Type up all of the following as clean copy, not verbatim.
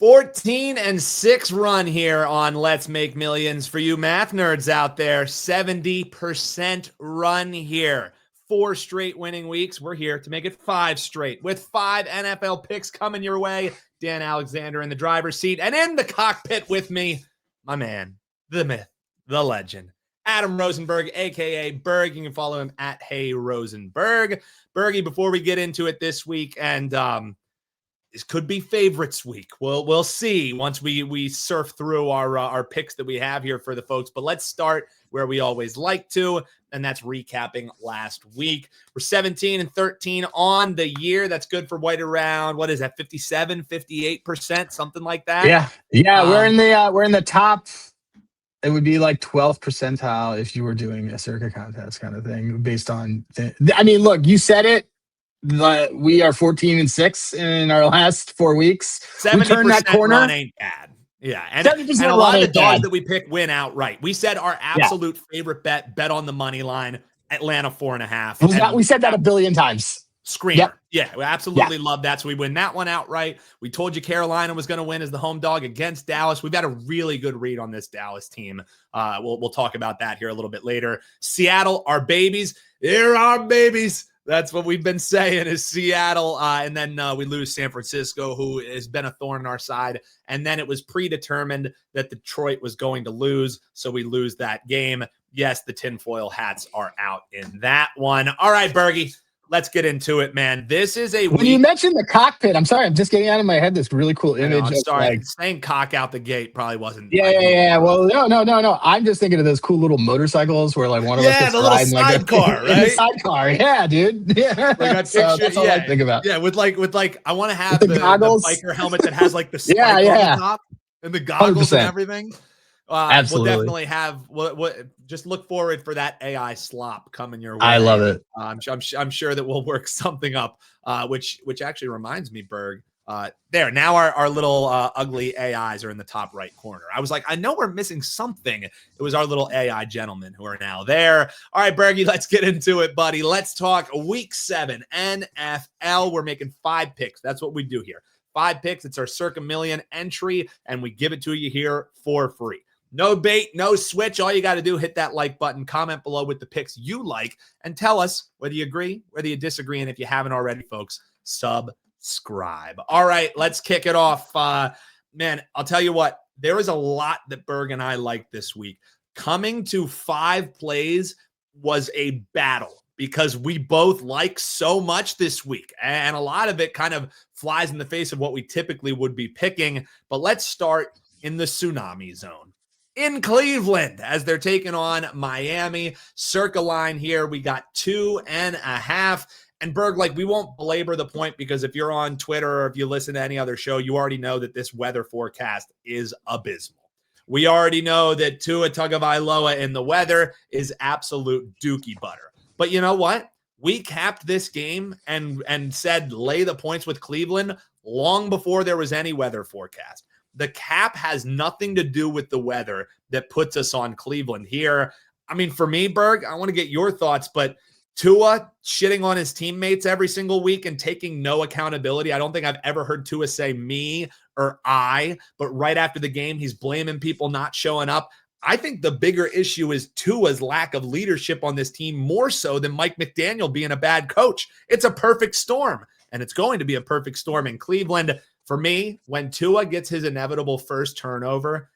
14-6 run here on Let's Make Millions for you math nerds out there. 70% run here. 4 straight winning weeks. We're here to make it 5 straight with 5 NFL picks coming your way. Dan Alexander in the driver's seat, and in the cockpit with me, my man, the myth, the legend, Adam Rosenberg, a.k.a. Berg. You can follow him at Hey Rosenberg. Bergie, before we get into it this week, and this could be favorites week. We'll see once we surf through our picks that we have here for the folks. But let's start where we always like to, and that's recapping last week. We're 17-13 on the year. That's good for right around, what is that, 57, 58%, something like that? Yeah. We're in the top. It would be like 12th percentile if you were doing a Circa contest kind of thing based on. I mean, look, you said it. We are 14-6 in our last 4 weeks. 70% turned that corner. Run ain't bad. Yeah, and a lot of the dogs that we pick win outright. We said our absolute favorite bet on the money line, Atlanta 4.5. We said that a billion times. Screamer. Yep. Yeah, we absolutely love that. So we win that one outright. We told you Carolina was going to win as the home dog against Dallas. We've got a really good read on this Dallas team. We'll talk about that here a little bit later. Seattle, our babies. They're our babies. That's what we've been saying is Seattle. And then we lose San Francisco, who has been a thorn in our side. And then it was predetermined that Detroit was going to lose. So we lose that game. Yes, the tinfoil hats are out in that one. All right, Bergie. Let's get into it, man. This is a when you mentioned the cockpit. I'm sorry, I'm just getting out of my head this really cool image. I'm sorry, saying cock out the gate probably wasn't. Yeah. Well, no. I'm just thinking of those cool little motorcycles where like one of us gets the little sidecar, right? The sidecar, yeah, dude. Yeah, like I picture, that's all I think about. Yeah, with like, I want to have the biker helmet that has like the spike on the top and the goggles 100%. And everything. Absolutely. We'll definitely have. Just look forward for that AI slop coming your way. I love it. I'm sure that we'll work something up. Which actually reminds me, Berg. There now our little ugly AIs are in the top right corner. I was like, I know we're missing something. It was our little AI gentlemen who are now there. All right, Bergie, let's get into it, buddy. Let's talk Week 7 NFL. We're making 5 picks. That's what we do here. 5 picks. It's our Circa Million entry, and we give it to you here for free. No bait, no switch. All you got to do, hit that like button, comment below with the picks you like, and tell us whether you agree, whether you disagree. And if you haven't already, folks, subscribe. All right, let's kick it off. Man, I'll tell you what, there was a lot that Berg and I liked this week. Coming to 5 plays was a battle because we both like so much this week. And a lot of it kind of flies in the face of what we typically would be picking. But let's start in the tsunami zone. In Cleveland, as they're taking on Miami. Circa line here, we got 2.5. And Berg, like, we won't belabor the point because if you're on Twitter or if you listen to any other show, you already know that this weather forecast is abysmal. We already know that Tua Tagovailoa in the weather is absolute dookie butter. But you know what? We capped this game and said lay the points with Cleveland long before there was any weather forecast. The cap has nothing to do with the weather that puts us on Cleveland here. I mean, for me, Berg, I want to get your thoughts, but Tua shitting on his teammates every single week and taking no accountability. I don't think I've ever heard Tua say me or I, but right after the game, he's blaming people not showing up. I think the bigger issue is Tua's lack of leadership on this team, more so than Mike McDaniel being a bad coach. It's a perfect storm, and it's going to be a perfect storm in Cleveland. For me, when Tua gets his inevitable first turnover,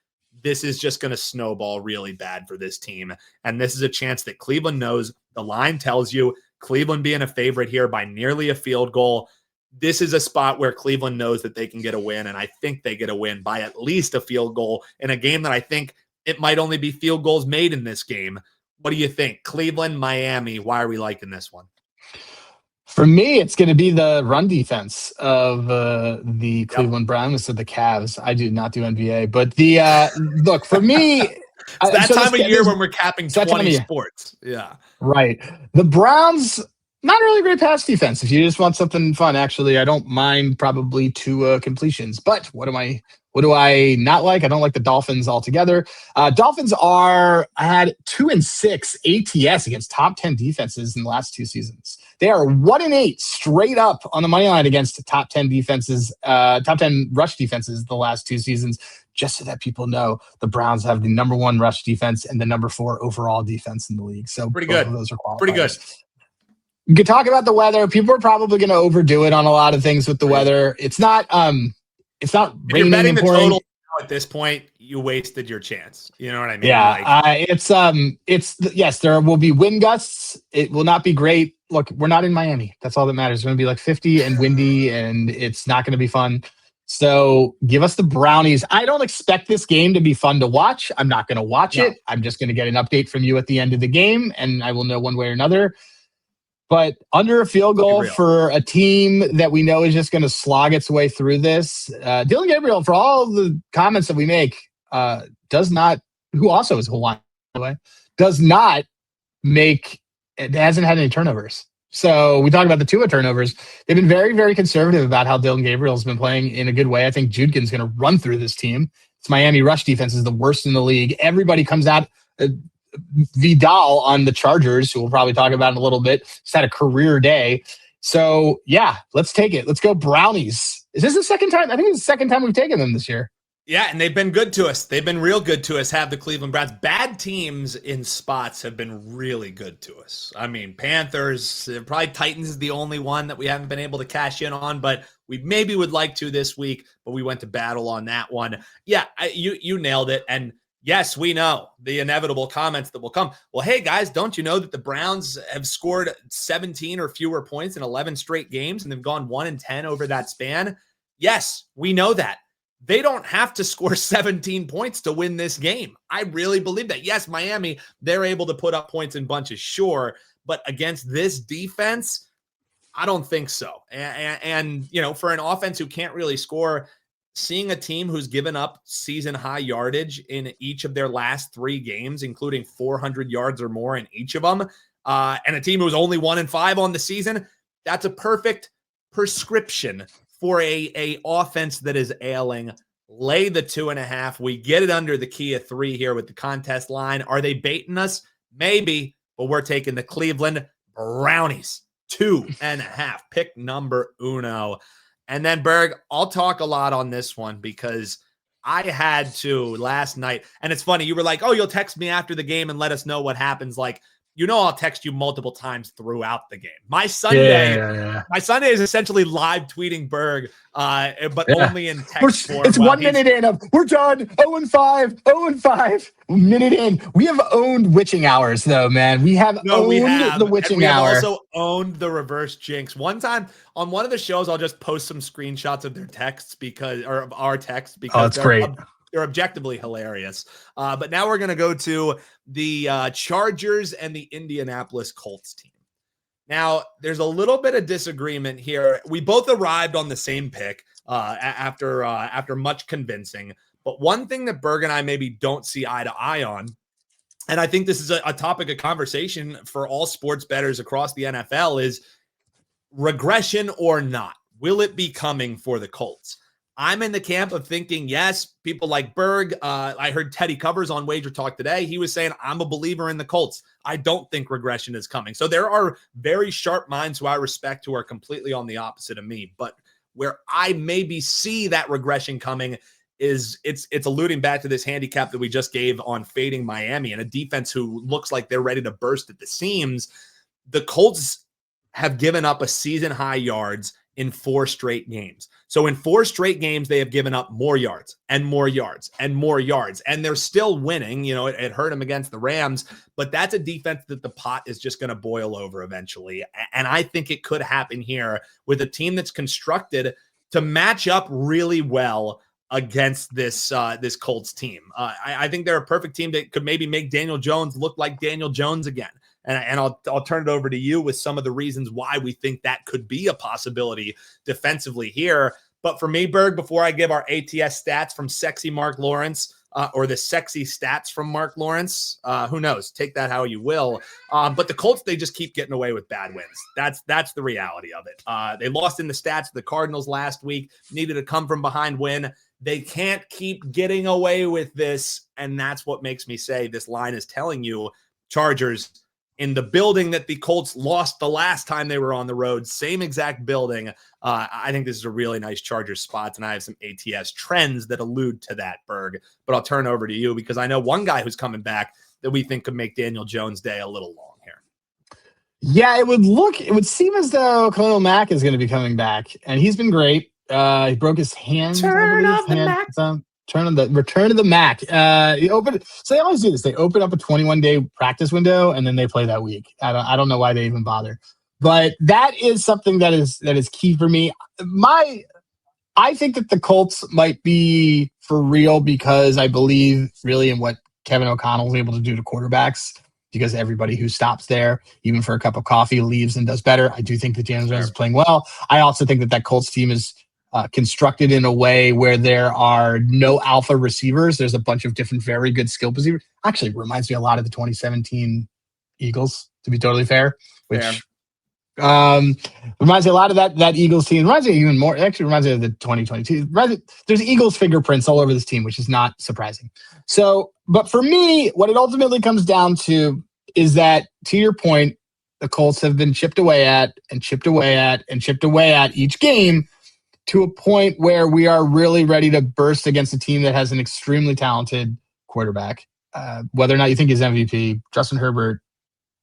this is just going to snowball really bad for this team. And this is a chance that Cleveland knows. The line tells you Cleveland being a favorite here by nearly a field goal. This is a spot where Cleveland knows that they can get a win, and I think they get a win by at least a field goal in a game that I think it might only be field goals made in this game. What do you think? Cleveland, Miami, why are we liking this one? For me, it's going to be the run defense of the Cleveland Browns of the Cavs. I do not do NBA, but the look for me. It's that time of year when we're capping 20 sports. Yeah, right. The Browns, not really great pass defense. If you just want something fun, actually, I don't mind probably 2 completions. But what do I not like? I don't like the Dolphins altogether. Dolphins had 2-6 ATS against top 10 defenses in the last 2 seasons. They are 1-8 straight up on the money line against top 10 defenses, top 10 rush defenses the last 2 seasons. Just so that people know, the Browns have the number 1 rush defense and the number 4 overall defense in the league. So pretty both good. of those are qualifiers. Pretty good. You could talk about the weather. People are probably going to overdo it on a lot of things with the weather. It's not raining if you're betting the total at this point, you wasted your chance. You know what I mean? Yeah, yes, there will be wind gusts. It will not be great. Look, we're not in Miami. That's all that matters. It's going to be like 50 and windy, and it's not going to be fun. So give us the Brownies. I don't expect this game to be fun to watch. I'm not going to watch it. I'm just going to get an update from you at the end of the game, and I will know one way or another. But under a field goal for a team that we know is just going to slog its way through this, Dylan Gabriel, for all the comments that we make, does not, who also is Hawaiian, by the way, does not make, it hasn't had any turnovers. So we talked about the Tua turnovers. They've been very, very conservative about how Dylan Gabriel has been playing in a good way. I think Judkin's going to run through this team. It's Miami rush defense is the worst in the league. Everybody comes out. Vidal on the Chargers, who we'll probably talk about in a little bit, just had a career day. So, yeah, let's take it. Let's go Brownies. Is this the second time? I think it's the second time we've taken them this year. Yeah, and they've been good to us. They've been real good to us, have the Cleveland Browns. Bad teams in spots have been really good to us. I mean, Panthers, probably Titans is the only one that we haven't been able to cash in on, but we maybe would like to this week, but we went to battle on that one. Yeah, you nailed it. And yes, we know the inevitable comments that will come. Well, hey, guys, don't you know that the Browns have scored 17 or fewer points in 11 straight games and they've gone 1-10 over that span? Yes, we know that. They don't have to score 17 points to win this game. I really believe that. Yes, Miami, they're able to put up points in bunches, sure. But against this defense, I don't think so. And you know, for an offense who can't really score, seeing a team who's given up season-high yardage in each of their last 3 games, including 400 yards or more in each of them, and a team who's only 1-5 on the season, that's a perfect prescription for a offense that is ailing. Lay the 2.5. We get it under the key of 3 here with the contest line. Are they baiting us? Maybe, but we're taking the Cleveland Brownies. 2.5. Pick number uno. And then, Berg, I'll talk a lot on this one because I had to last night. And it's funny. You were like, oh, you'll text me after the game and let us know what happens. Like, you know, I'll text you multiple times throughout the game. My Sunday, My Sunday is essentially live tweeting Berg, but only in text form. It's 1 minute in of we're done. 0-5, 0-5. Minute in. We have owned witching hours, though, man. We have owned the witching hour. We have also owned the reverse jinx. One time on one of the shows, I'll just post some screenshots of their texts or of our texts because that's great. They're objectively hilarious. But now we're going to go to the Chargers and the Indianapolis Colts team. Now, there's a little bit of disagreement here. We both arrived on the same pick after much convincing. But one thing that Berg and I maybe don't see eye to eye on, and I think this is a topic of conversation for all sports bettors across the NFL, is regression or not. Will it be coming for the Colts? I'm in the camp of thinking, yes, people like Berg. I heard Teddy Covers on Wager Talk today. He was saying, I'm a believer in the Colts. I don't think regression is coming. So there are very sharp minds who I respect who are completely on the opposite of me. But where I maybe see that regression coming is it's alluding back to this handicap that we just gave on fading Miami and a defense who looks like they're ready to burst at the seams. The Colts have given up a season-high yards in 4 straight games. So in 4 straight games, they have given up more yards and more yards and more yards, and they're still winning. You know, it hurt them against the Rams, but that's a defense that the pot is just going to boil over eventually. And I think it could happen here with a team that's constructed to match up really well against this Colts team. I think they're a perfect team that could maybe make Daniel Jones look like Daniel Jones again. And I'll turn it over to you with some of the reasons why we think that could be a possibility defensively here. But for me, Berg, before I give our ATS stats from sexy Mark Lawrence or the sexy stats from Mark Lawrence, who knows? Take that how you will. But the Colts, they just keep getting away with bad wins. That's the reality of it. They lost in the stats to the Cardinals last week, needed a come from behind win. They can't keep getting away with this. And that's what makes me say this line is telling you Chargers in the building that the Colts lost the last time they were on the road, same exact building. I think this is a really nice Chargers spot, and I have some ATS trends that allude to that, Berg. But I'll turn over to you because I know one guy who's coming back that we think could make Daniel Jones' day a little long here. Yeah, it would seem as though Khalil Mack is going to be coming back, and he's been great. He broke his hand. Return of the Mac. So they always do this. They open up a 21-day practice window, and then they play that week. I don't know why they even bother, but that is something that is key for me. I think that the Colts might be for real because I believe really in what Kevin O'Connell is able to do to quarterbacks. Because everybody who stops there, even for a cup of coffee, leaves and does better. I do think that Daniel Jones is playing well. I also think that Colts team is constructed in a way where there are no alpha receivers. There's a bunch of different very good skill receivers. Actually, it reminds me a lot of the 2017 Eagles, to be totally fair. Which reminds me a lot of that Eagles team. Reminds me even more. It actually reminds me of the 2022. There's Eagles fingerprints all over this team, which is not surprising. So, but for me, what it ultimately comes down to is that, to your point, the Colts have been chipped away at each game to a point where we are really ready to burst against a team that has an extremely talented quarterback. Whether or not you think he's MVP, Justin Herbert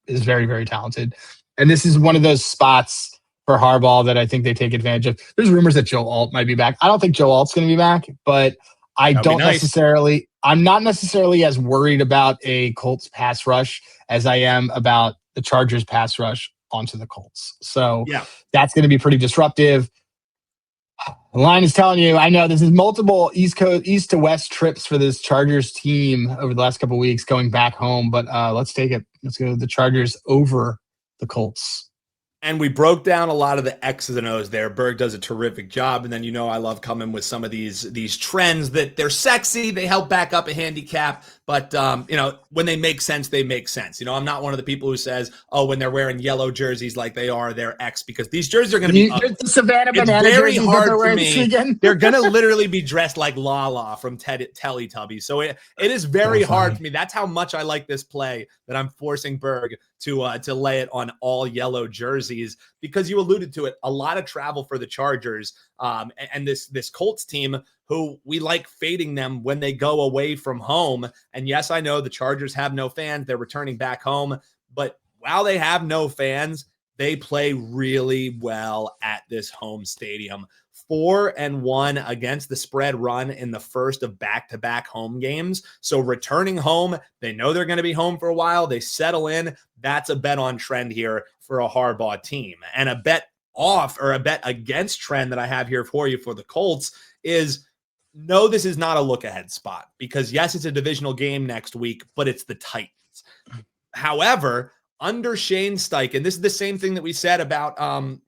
is very, very talented. And this is one of those spots for Harbaugh that I think they take advantage of. There's rumors that Joe Alt might be back. I don't think Joe Alt's going to be back, but I'm not necessarily as worried about a Colts pass rush as I am about the Chargers pass rush onto the Colts. So that's going to be pretty disruptive. The line is telling you, I know this is multiple east to west trips for this Chargers team over the last couple of weeks going back home, but let's take it. Let's go to the Chargers over the Colts. And we broke down a lot of the X's and O's there. Berg does a terrific job. And then, I love coming with some of these trends that they're sexy. They help back up a handicap. But, when they make sense, they make sense. I'm not one of the people who says, when they're wearing yellow jerseys like they are, they're X, because these jerseys are going to be the Savannah it's Banana very jerseys hard they're for wearing me. They're going to literally be dressed like Lala from Teletubbies. So it is very hard for me. That's how much I like this play that I'm forcing Berg to lay it on all yellow jerseys, because you alluded to it, a lot of travel for the Chargers. And this Colts team, who we like fading them when they go away from home. And yes, I know the Chargers have no fans. They're returning back home. But while they have no fans, they play really well at this home stadium. 4-1 against the spread run in the first of back-to-back home games. So returning home, they know they're going to be home for a while. They settle in. That's a bet on trend here for a Harbaugh team. And a bet against trend that I have here for you for the Colts is, no, this is not a look-ahead spot, because yes, it's a divisional game next week, but it's the Titans. However, under Shane Steichen, this is the same thing that we said about,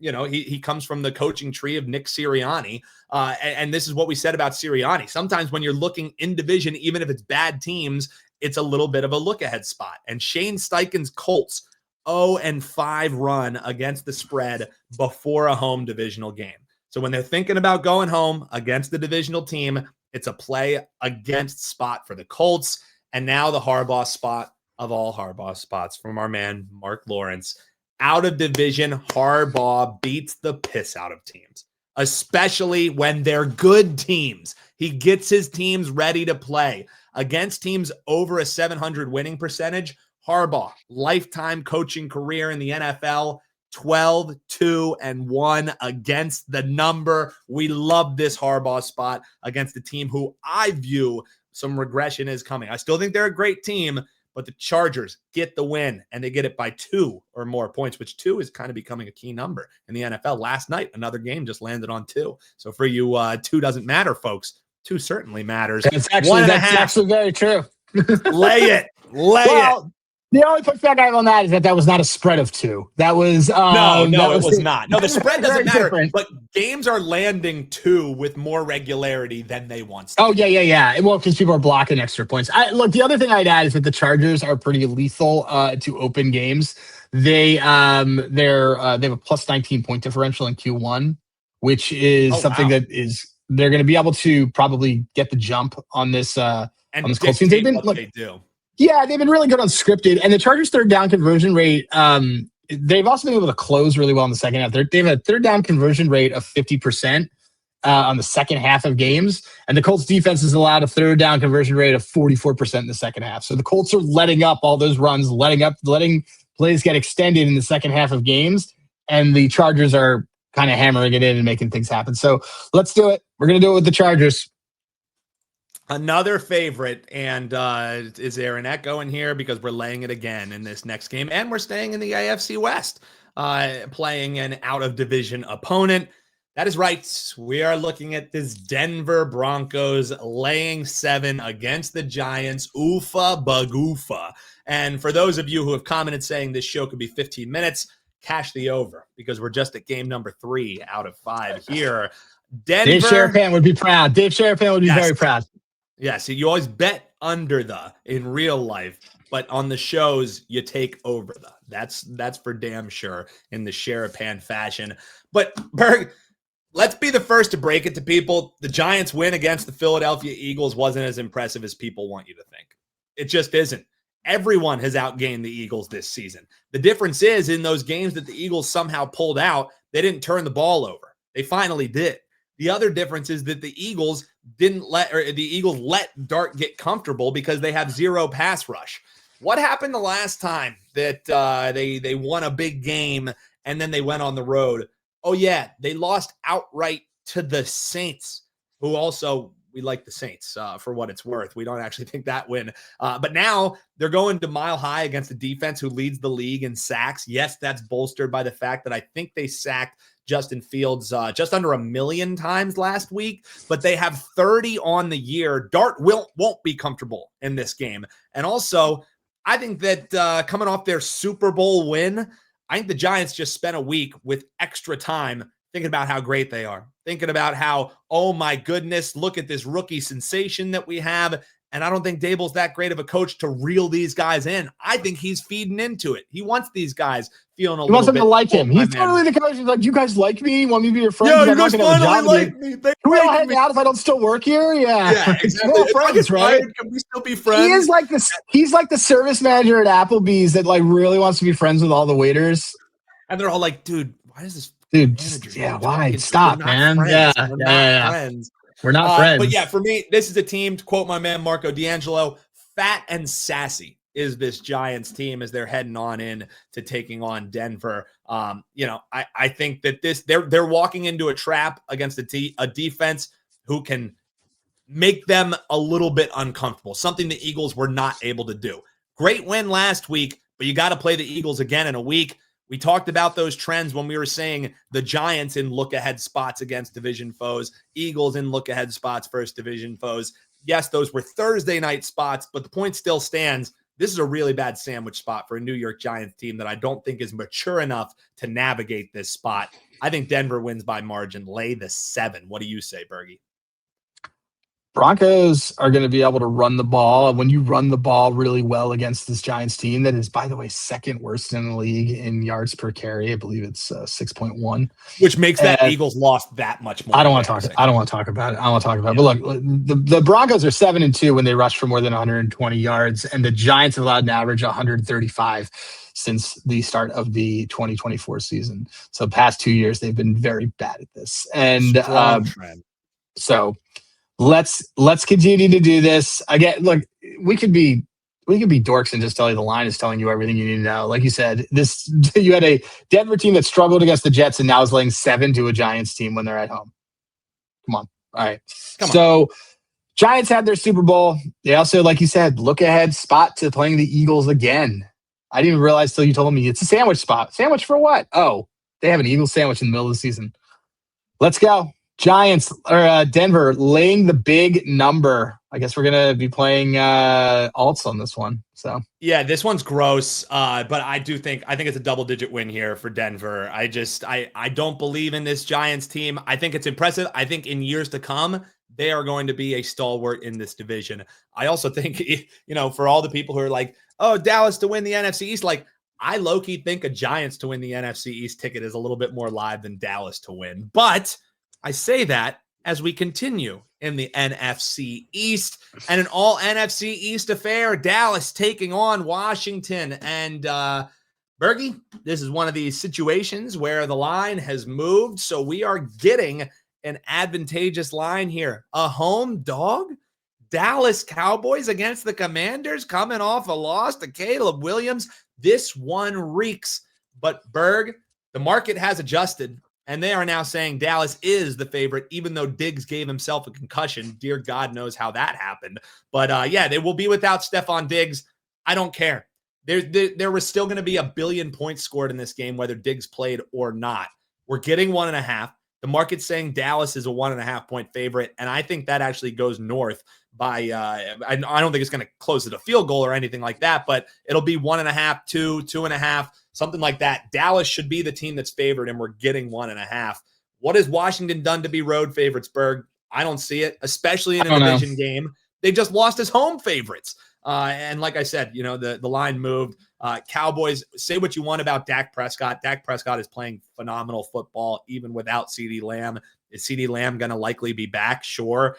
he comes from the coaching tree of Nick Sirianni. And this is what we said about Sirianni. Sometimes when you're looking in division, even if it's bad teams, it's a little bit of a look-ahead spot. And Shane Steichen's Colts 0-5 run against the spread before a home divisional game. So when they're thinking about going home against the divisional team, it's a play against spot for the Colts. And now the Harbaugh spot of all Harbaugh spots from our man, Mark Lawrence. Out of division, Harbaugh beats the piss out of teams, especially when they're good teams. He gets his teams ready to play. Against teams over a 700 winning percentage, Harbaugh, lifetime coaching career in the NFL, 12-2-1 against the number. We love this Harbaugh spot against a team who I view some regression is coming. I still think they're a great team, but the Chargers get the win, and they get it by 2 or more points, which 2 is kind of becoming a key number in the NFL. Last night, another game just landed on 2. So for you, 2 doesn't matter, folks. 2 certainly matters. That's actually very true. Lay it. It. The only pushback I have on that is that was not a spread of 2. That was it was not. No, the spread doesn't matter. Different. But games are landing 2 with more regularity than they once did. Oh yeah. Well, because people are blocking extra points. Look, the other thing I'd add is that the Chargers are pretty lethal to open games. They have a plus 19 point differential in Q1, which is something that is they're going to be able to probably get the jump on this. And on this Colts team. They do. Yeah, they've been really good on scripted. And the Chargers' third down conversion rate, they've also been able to close really well in the second half. They have a third down conversion rate of 50% on the second half of games. And the Colts defense has allowed a third down conversion rate of 44% in the second half. So the Colts are letting up all those runs, letting plays get extended in the second half of games. And the Chargers are kind of hammering it in and making things happen. So let's do it. We're going to do it with the Chargers. Another favorite, and is there an echo in here because we're laying it again in this next game, and we're staying in the AFC West, playing an out-of-division opponent. That is right. We are looking at this Denver Broncos laying 7 against the Giants. Oofa bagoofa. And for those of you who have commented saying this show could be 15 minutes, cash the over because we're just at game number 3 out of 5 here. Denver. Dave Sherapan would be proud. Dave Sherapan would be very proud. Yes, you always bet under the in real life, but on the shows you take over the. That's for damn sure in the Sherapan fashion. But Berg, let's be the first to break it to people. The Giants win against the Philadelphia Eagles wasn't as impressive as people want you to think. It just isn't. Everyone has outgained the Eagles this season. The difference is in those games that the Eagles somehow pulled out, they didn't turn the ball over. They finally did. The other difference is that the Eagles let Dart get comfortable because they have zero pass rush. What happened the last time that they won a big game and then they went on the road? Oh yeah, they lost outright to the Saints, who also we like the Saints for what it's worth. We don't actually think that win, but now they're going to Mile High against a defense who leads the league in sacks. Yes, that's bolstered by the fact that I think they sacked Justin Fields just under 1 million times last week, but they have 30 on the year. Dart won't be comfortable in this game. And also, I think that coming off their Super Bowl win, I think the Giants just spent a week with extra time thinking about how great they are, thinking about how, oh my goodness, look at this rookie sensation that we have. And I don't think Dable's that great of a coach to reel these guys in. I think he's feeding into it. He wants these guys feeling a little bit. He wants them to like him. He's totally the coach. He's like, you guys like me? You want me to be your friend? Yeah, you guys finally like me. Can we all hang out if I don't still work here? Yeah, exactly. We're friends, right? Can we still be friends? He is like this. He's like the service manager at Applebee's that like really wants to be friends with all the waiters. And they're all like, dude, why is this dude? Why? Stop, man. Friends. We're not friends. We're not friends. But yeah, for me, this is a team, to quote my man Marco D'Angelo, fat and sassy is this Giants team as they're heading on in to taking on Denver. I think that they're walking into a trap against a defense who can make them a little bit uncomfortable, something the Eagles were not able to do. Great win last week, but you got to play the Eagles again in a week. We talked about those trends when we were saying the Giants in look-ahead spots against division foes, Eagles in look-ahead spots versus division foes. Yes, those were Thursday night spots, but the point still stands. This is a really bad sandwich spot for a New York Giants team that I don't think is mature enough to navigate this spot. I think Denver wins by margin. Lay the 7. What do you say, Bergie? Broncos are going to be able to run the ball. And when you run the ball really well against this Giants team, that is, by the way, second worst in the league in yards per carry. I believe it's 6.1. Which makes that Eagles loss that much more. I don't want to talk about it. But look, the Broncos are 7-2 when they rush for more than 120 yards. And the Giants have allowed an average 135 since the start of the 2024 season. So past 2 years, they've been very bad at this. And so let's continue to do this. Again, look, we could be dorks and just tell you the line is telling you everything you need to know. Like you said, you had a Denver team that struggled against the Jets and now is laying 7 to a Giants team when they're at home. Come on. All right. So Giants had their Super Bowl. They also, like you said, look ahead spot to playing the Eagles again. I didn't even realize till you told me it's a sandwich spot. Sandwich for what? Oh, they have an Eagles sandwich in the middle of the season. Let's go. Giants or Denver laying the big number. I guess we're going to be playing alts on this one. So yeah, this one's gross. But I think it's a double-digit win here for Denver. I don't believe in this Giants team. I think it's impressive. I think in years to come, they are going to be a stalwart in this division. I also think, for all the people who are like, oh, Dallas to win the NFC East, like I low-key think a Giants to win the NFC East ticket is a little bit more live than Dallas to win. But I say that as we continue in the NFC East, and an all NFC East affair. Dallas taking on Washington. And Bergie, this is one of these situations where the line has moved. So we are getting an advantageous line here. A home dog? Dallas Cowboys against the Commanders, coming off a loss to Caleb Williams. This one reeks. But Berg, the market has adjusted, and they are now saying Dallas is the favorite, even though Diggs gave himself a concussion. Dear God knows how that happened. But yeah, they will be without Stephon Diggs. I don't care. There was still going to be 1 billion points scored in this game, whether Diggs played or not. We're getting 1.5. The market's saying Dallas is a 1.5 point favorite, and I think that actually goes north by I don't think it's going to close it a field goal or anything like that, but it'll be 1.5, 2, 2.5, something like that. Dallas should be the team that's favored, and we're getting 1.5. What has Washington done to be road favorites, Berg? I don't see it, especially in a division game. They just lost as home favorites. And like I said, you know, the line moved. Cowboys, say what you want about Dak Prescott. Dak Prescott is playing phenomenal football, even without CeeDee Lamb. Is CeeDee Lamb going to likely be back? Sure.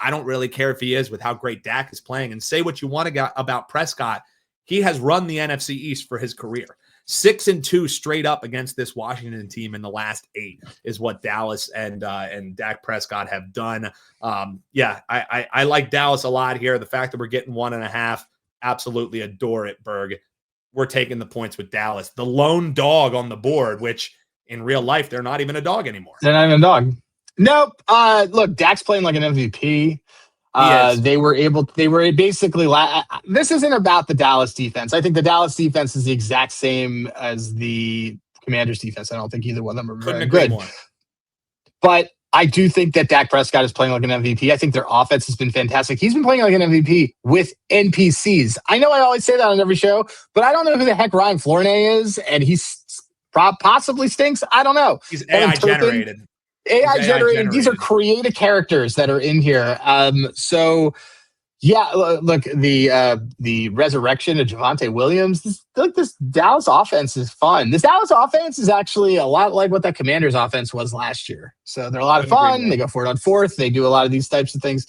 I don't really care if he is with how great Dak is playing. And say what you want about Prescott. He has run the NFC East for his career. 6-2 straight up against this Washington team in the last 8 is what Dallas and Dak Prescott have done. Yeah, I like Dallas a lot here. The fact that we're getting 1.5, absolutely adore it, Berg. We're taking the points with Dallas. The lone dog on the board, which in real life, they're not even a dog anymore. They're not even a dog. Nope. Look, Dak's playing like an MVP. They were basically, this isn't about the Dallas defense. I think the Dallas defense is the exact same as the Commanders defense. I don't think either one of them are very good. More. But I do think that Dak Prescott is playing like an MVP. I think their offense has been fantastic. He's been playing like an MVP with NPCs. I know I always say that on every show, but I don't know who the heck Ryan Flournoy is, and he's possibly stinks. I don't know. He's AI generated. AI generated. These are creative characters that are in here. So yeah, look, the resurrection of Javonte Williams. This Dallas offense is fun. This Dallas offense is actually a lot like what that Commanders offense was last year. So they're a lot of fun. They go 4 on 4th. They do a lot of these types of things.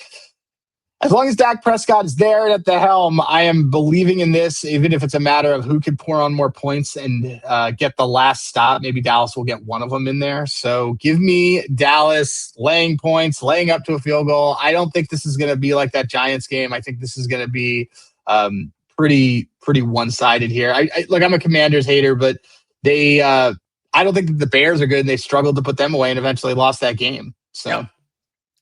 As long as Dak Prescott is there at the helm, I am believing in this, even if it's a matter of who can pour on more points and get the last stop. Maybe Dallas will get one of them in there. So give me Dallas laying points, laying up to a field goal. I don't think this is going to be like that Giants game. I think this is going to be pretty one-sided here. I'm a Commanders hater, but they I don't think that the Bears are good, and they struggled to put them away and eventually lost that game. So. Yep.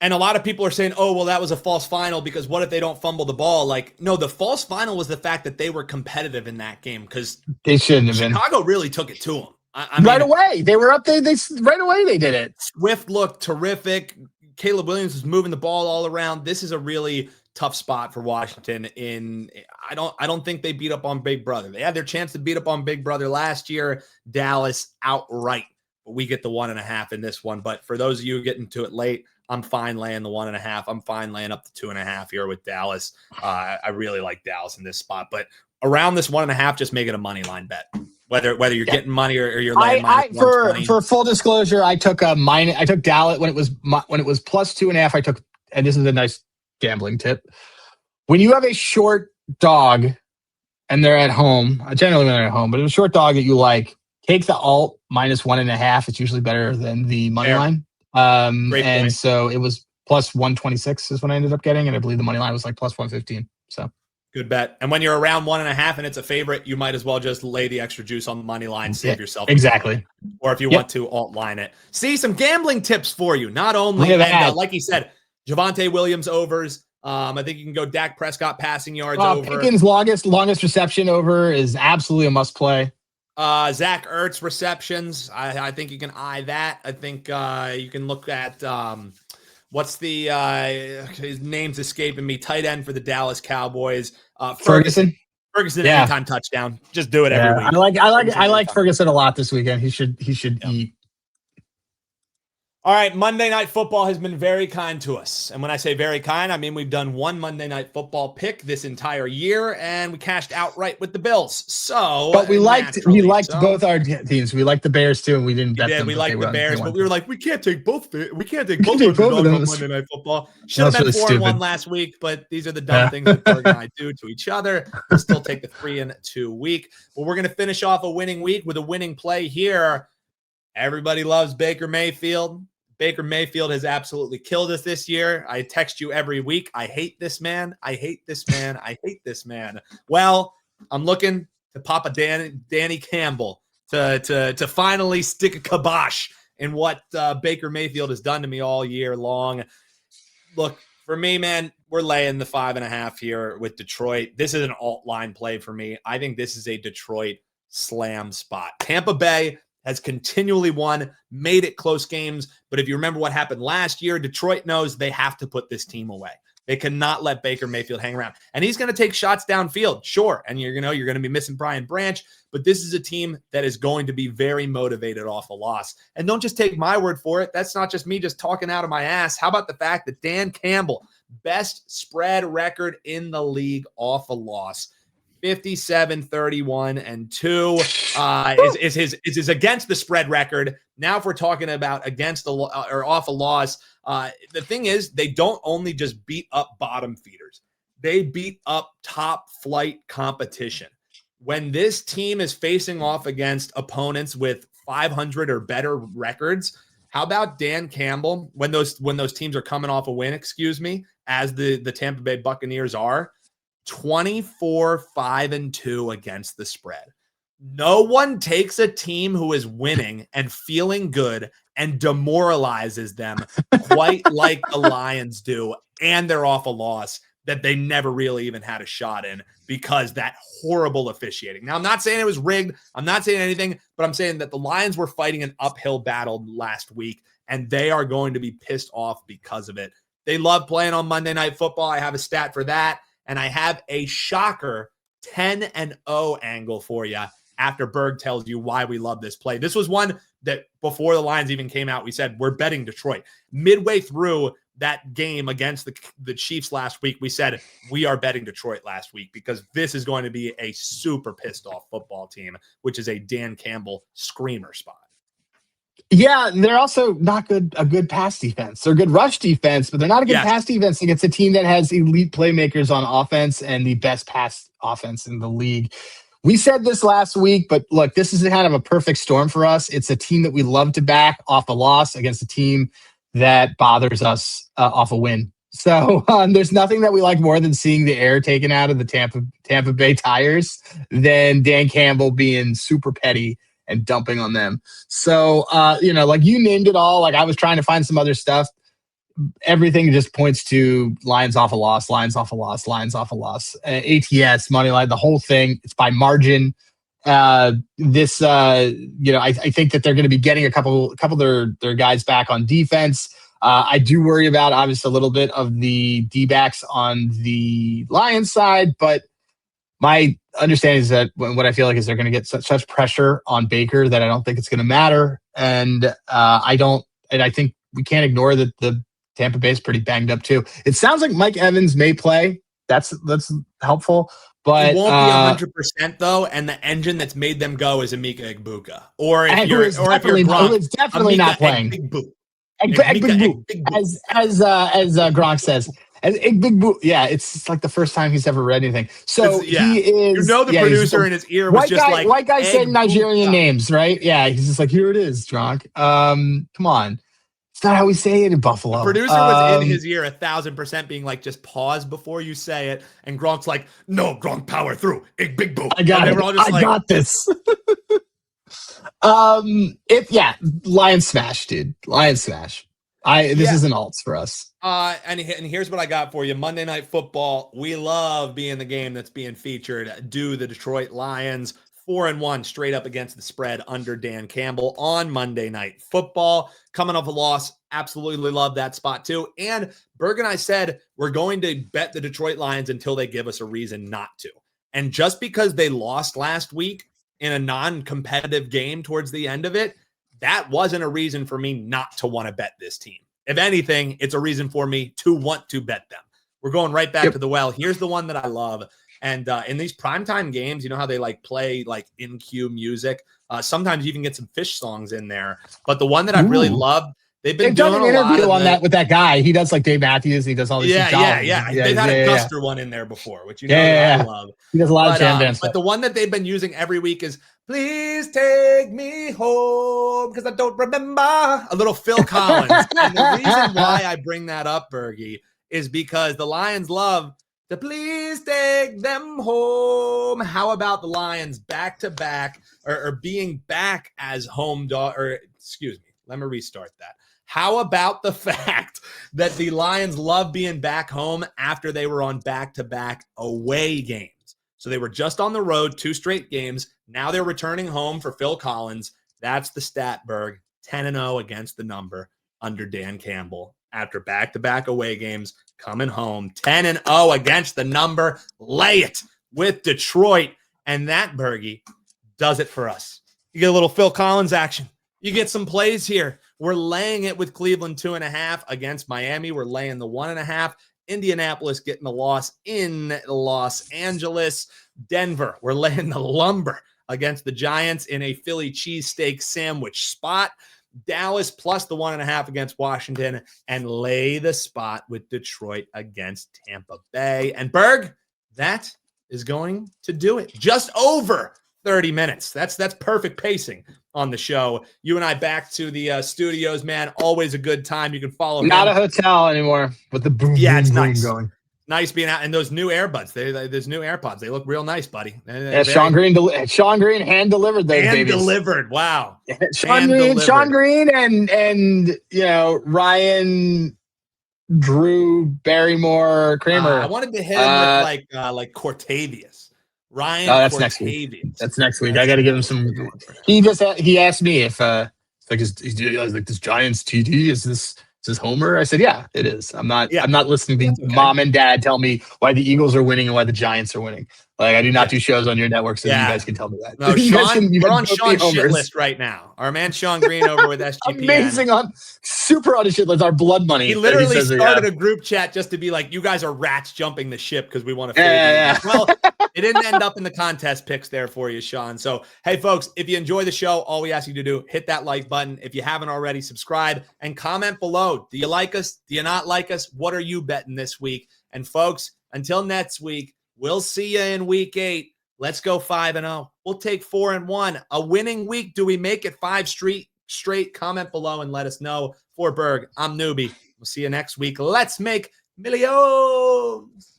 And a lot of people are saying, oh, well, that was a false final because what if they don't fumble the ball? Like, no, the false final was the fact that they were competitive in that game because they shouldn't have been. Chicago really took it to them. Right away. They were up there. Right away they did it. Swift looked terrific. Caleb Williams was moving the ball all around. This is a really tough spot for Washington. I don't think they beat up on Big Brother. They had their chance to beat up on Big Brother last year. Dallas outright. But we get the 1.5 in this one. But for those of you getting to it late, I'm fine laying the 1.5. I'm fine laying up to 2.5 here with Dallas. I really like Dallas in this spot, but around this 1.5, just make it a money line bet. Whether you're getting money or you're laying money. For full disclosure, I took Dallas when it was plus 2.5. I took, and this is a nice gambling tip. When you have a short dog and they're at home, generally when they're at home, but it's a short dog that you like, take the alt minus 1.5. It's usually better than the money line. And so it was plus 126 is what I ended up getting, and I believe the money line was like plus 115. So good bet. And when you're around 1.5 and it's a favorite, you might as well just lay the extra juice on the money line, save yourself exactly. Or if you want to alt line it. See some gambling tips for you. Not only like he said, Javonte Williams overs. I think you can go Dak Prescott passing yards over. Pickens longest reception over is absolutely a must play. Zach Ertz receptions. I think you can eye that. I think you can look at what's the his name's escaping me. Tight end for the Dallas Cowboys. Ferguson anytime touchdown. Just do it every week. I like Ferguson a lot this weekend. He should eat. All right, Monday Night Football has been very kind to us. And when I say very kind, I mean we've done one Monday Night Football pick this entire year, and we cashed outright with the Bills. So, But we liked both our teams. We liked the Bears too, and we didn't bet them. We liked the Bears, but we were like, we can't take both. We can't take both underdogs of them on Monday Night Football. Should have been really 4-1 last week, but these are the dumb things that Berg and I do to each other. We'll still take the 3-2 week. But we're going to finish off a winning week with a winning play here. Everybody loves Baker Mayfield. Baker Mayfield has absolutely killed us this year. I text you every week. I hate this man. I hate this man. I hate this man. Well, I'm looking to Papa Danny Campbell to finally stick a kibosh in what Baker Mayfield has done to me all year long. Look, for me, man, we're laying the 5.5 here with Detroit. This is an alt line play for me. I think this is a Detroit slam spot. Tampa Bay has continually won, made it close games. But if you remember what happened last year, Detroit knows they have to put this team away. They cannot let Baker Mayfield hang around. And he's going to take shots downfield, sure. And you're going to be missing Brian Branch, but this is a team that is going to be very motivated off a loss. And don't just take my word for it. That's not just me just talking out of my ass. How about the fact that Dan Campbell, best spread record in the league off a loss, 57-31-2 is his against the spread record. Now, if we're talking about against or off a loss, the thing is they don't only just beat up bottom feeders; they beat up top flight competition. When this team is facing off against opponents with 500 or better records, how about Dan Campbell when those teams are coming off a win? As the Tampa Bay Buccaneers are. 24-5-2 against the spread. No one takes a team who is winning and feeling good and demoralizes them quite like the Lions do, and they're off a loss that they never really even had a shot in because that horrible officiating. Now, I'm not saying it was rigged. I'm not saying anything, but I'm saying that the Lions were fighting an uphill battle last week, and they are going to be pissed off because of it. They love playing on Monday Night Football. I have a stat for that. And I have a shocker 10-0 angle for you after Berg tells you why we love this play. This was one that before the lines even came out, we said we're betting Detroit. Midway through that game against the Chiefs last week, we said we are betting Detroit last week because this is going to be a super pissed off football team, which is a Dan Campbell screamer spot. Yeah, they're also not a good pass defense. They're good rush defense, but they're not a good pass defense against a team that has elite playmakers on offense and the best pass offense in the league. We said this last week, but look, this is kind of a perfect storm for us. It's a team that we love to back off a loss against a team that bothers us off a win. So there's nothing that we like more than seeing the air taken out of the Tampa Bay tires than Dan Campbell being super petty and dumping on them. So, like you named it all. Like I was trying to find some other stuff. Everything just points to Lions off a loss, Lions off a loss, Lions off a loss. ATS, money line, the whole thing. It's by margin. I think that they're going to be getting a couple of their guys back on defense. I do worry about obviously a little bit of the D-backs on the Lions side, but my understanding is that what I feel like is they're going to get such pressure on Baker that I don't think it's going to matter. And I think we can't ignore that the Tampa Bay is pretty banged up too. It sounds like Mike Evans may play. That's helpful. But it won't be 100% though, and the engine that's made them go is Amika Egbuka. Or if you're Gronk, it's definitely not playing. As Gronk says. And Big Boo, yeah, it's like the first time he's ever read anything. So he is. The producer in his ear was white guy said Nigerian names, right? Yeah, he's just like, here it is, Gronk. Come on, it's not how we say it in Buffalo. The producer was in his ear 1,000% being like, just pause before you say it. And Gronk's like, no, Gronk, power through. Big Boo. I got it. I got this. Lion smash, dude. Lion smash. This is an alts for us. And here's what I got for you. Monday Night Football. We love being the game that's being featured. Do the Detroit Lions 4-1 straight up against the spread under Dan Campbell on Monday Night Football. Coming off a loss. Absolutely love that spot too. And Berg and I said we're going to bet the Detroit Lions until they give us a reason not to. And just because they lost last week in a non-competitive game towards the end of it, that wasn't a reason for me not to want to bet this team. If anything, it's a reason for me to want to bet them. We're going right back to the well. Here's the one that I love. And in these primetime games, you know how they like play like in cue music. Sometimes you even get some Fish songs in there. But the one that I really loved, they've done an interview on that with that guy. He does like Dave Matthews. And he does all these. Yeah. They've had a Guster one in there before, which I love. He does a lot of jam band stuff. But the one that they've been using every week is "Please Take Me Home" because I don't remember. A little Phil Collins. And the reason why I bring that up, Bergie, is because the Lions love to "Please Take Them Home." How about the Lions back to back or being back as home dog? Or excuse me, let me restart that. How about the fact that the Lions love being back home after they were on back-to-back away games? So they were just on the road, 2 straight games. Now they're returning home for Phil Collins. That's the stat, Berg. 10-0 against the number under Dan Campbell after back-to-back away games, coming home. 10-0 against the number. Lay it with Detroit. And that, Bergie, does it for us. You get a little Phil Collins action. You get some plays here. We're laying it with Cleveland 2.5 against Miami. We're laying the 1.5. Indianapolis getting the loss in Los Angeles. Denver, we're laying the lumber against the Giants in a Philly cheesesteak sandwich spot. Dallas plus the 1.5 against Washington, and lay the spot with Detroit against Tampa Bay. And Berg, that is going to do it. Just over 30 minutes. That's perfect pacing on the show. You and I back to the studios, man. Always a good time. You can follow Not him. a hotel anymore with the boom, it's boom, nice. Boom going. Nice being out. And those new earbuds, there's new AirPods. They look real nice, buddy. Sean Green hand delivered those babies. Delivered. Wow. Sean Green and Ryan, Drew, Barrymore, Kramer. I wanted to hit him with like Cortavius. Ryan. That's next week. That's next week. I got to give him some. He asked me if does Giants TD is this Homer? I said, yeah, it is. I'm not listening to mom and dad tell me why the Eagles are winning and why the Giants are winning. Like, I do not do shows on your network, so you guys can tell me that. No, Sean, we're on Sean's shit list right now. Our man Sean Green over with SGPN. Amazing, super on his shit list. Our blood money. He literally started a group chat just to be like, you guys are rats jumping the ship because we want to fade you. Well, it didn't end up in the contest picks there for you, Sean. So, hey, folks, if you enjoy the show, all we ask you to do, hit that like button. If you haven't already, subscribe and comment below. Do you like us? Do you not like us? What are you betting this week? And, folks, until next week, we'll see you in week 8. Let's go 5-0. We'll take 4-1. A winning week. Do we make it 5 straight? Comment below and let us know. For Berg, I'm Newbie. We'll see you next week. Let's make millions.